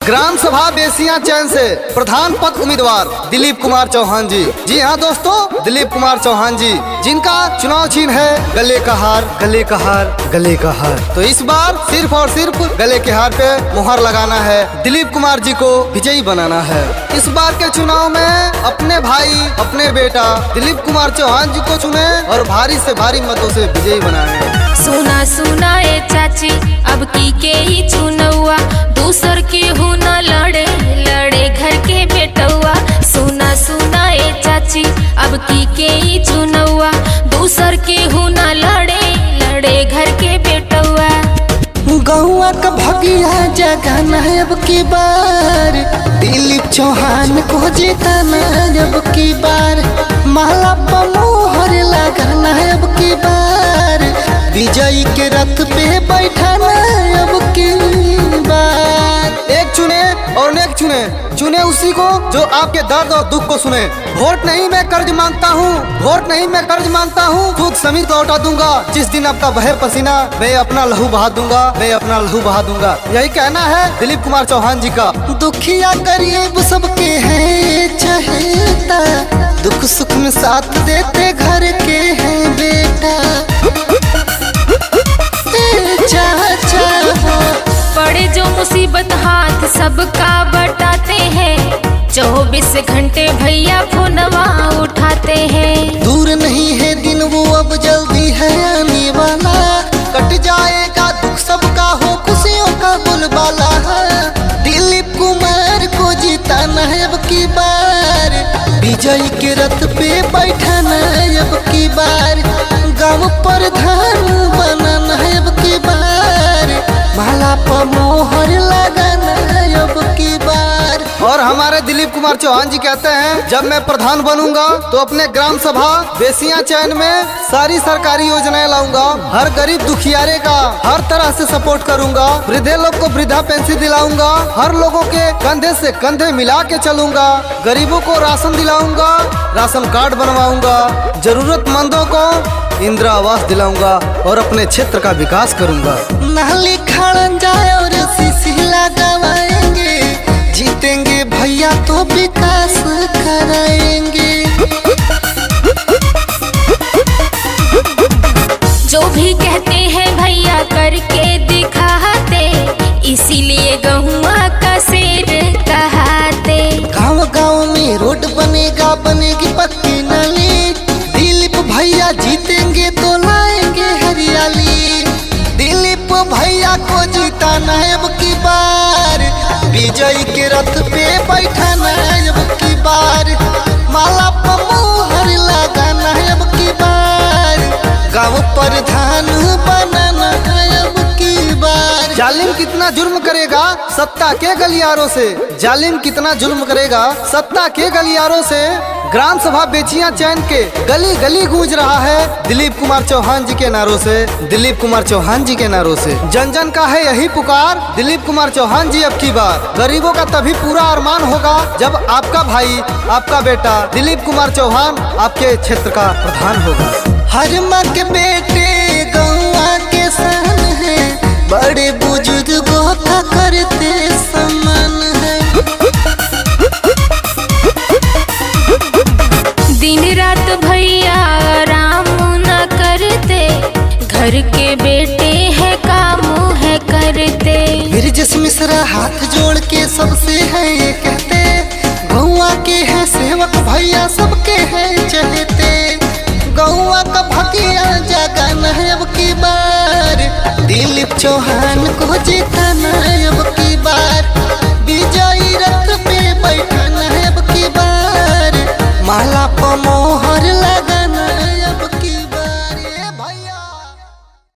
Gram सभा बेसिया चैन से प्रधान पद उम्मीदवार दिलीप कुमार चौहान जी। जी हाँ दोस्तों, दिलीप कुमार चौहान जी जिनका चुनाव चिन्ह है गले का हार, गले का हार, गले का हार। तो इस बार सिर्फ और सिर्फ गले के हार पे मुहर लगाना है, दिलीप कुमार जी को विजयी बनाना है। इस बार के चुनाव में अपने भाई, अपने बेटा दिलीप कुमार चौहान जी को चुने और भारी से भारी मतों से विजयी बनाए। सुना सुना ए चाची, अब की के ही चुनौआ, दूसर के हूँ न लड़े लड़े घर के बेटौआ। सुना सुना ए चाची, अब की के ही चुनौआ, दूसर के हूँ न लड़े लड़े घर के बेटौआ। गौआ का भगिया जगाना है अब की बार, दिलीप चौहान को जिताना है अब की बार, माला पर मोहर लगाना है अब की बार, विजयी के रथ पे बैठाना है अब की बार। एक चुने और नेक चुने, चुने उसी को जो आपके दर्द और दुख को सुने। वोट नहीं मैं कर्ज मांगता हूँ, वोट नहीं मैं कर्ज मांगता हूँ, खुद समीर लौटा दूंगा। जिस दिन आपका बहे पसीना मैं अपना लहू बहा दूंगा, मैं अपना लहू बहा दूंगा। यही कहना है दिलीप कुमार चौहान जी का। दुखिया गरीब सबके हैं चहेता, दुख सुख में साथ देते घर के हैं बेटा। पड़े जो मुसीबत हाथ सबका बटाते हैं, 24 घंटे भैया फोनवा उठाते हैं। दूर नहीं है दिन वो अब जल्दी है आने वाला, कट जाएगा दुख सबका हो खुशियों का बोलबाला। दिलीप कुमार को जिताना है अब की बार, विजयी के रथ पे बैठाना है अब की बार, गाँव प्रधान बनाना है अब की बार, माला पर मोहर लगाना है अब की बार। और हमारे दिलीप कुमार चौहान जी कहते हैं, जब मैं प्रधान बनूंगा तो अपने ग्राम सभा बेसिया चैन में सारी सरकारी योजनाएं लाऊंगा, हर गरीब दुखियारे का हर तरह से सपोर्ट करूंगा, वृद्धे लोग को वृद्धा पेंशन दिलाऊंगा, हर लोगों के कंधे से कंधे मिला के चलूंगा, गरीबों को राशन दिलाऊंगा, राशन कार्ड बनवाऊंगा, जरूरतमंदों को इंदिरा आवास दिलाऊंगा और अपने क्षेत्र का विकास करूंगा। नाली खड़न जाए और शीशी लगावाएंगे, जीतेंगे भैया तो विकास कराएंगे। जो भी कहते हैं भैया करके दिखाते, इसीलिए गहुआ का शेर कहाते। गाँव गाँव में रोड बनेगा, बनेगी पक्की नाली, दिलीप भैया जीतेंगे तो लाएंगे हरियाली। दिलीप भैया को जिताना है अब की बार, विजयी के रथ पे बैठाना है अब की बार, माला पर मोहर लगाना है अब की बार, गाँव प्रधान बनाना है अब की बार। जालिम कितना जुर्म करेगा सत्ता के गलियारों से, जालिम कितना जुर्म करेगा सत्ता के गलियारों से। ग्राम सभा बेचिया चैन के गली गली गूंज रहा है दिलीप कुमार चौहान जी के नारों से, दिलीप कुमार चौहान जी के नारों से। जन जन का है यही पुकार, दिलीप कुमार चौहान जी अब की बार। गरीबों का तभी पूरा अरमान होगा जब आपका भाई, आपका बेटा दिलीप कुमार चौहान आपके क्षेत्र का प्रधान होगा। हर माँ के बेटे गौआ के सन है, बड़े बुजुर्गों का करते सम्मान है। दिन रात भैया आराम न करते, घर के बेटे है काम है करते। ब्रिजेश मिश्रा हाथ जोड़ के सबसे है ये कहते, गौआ के है सेवक भैया सबके है चहेते। गौआ का भगिया जगाना है अब की बार, दिलीप चौहान को जिताना है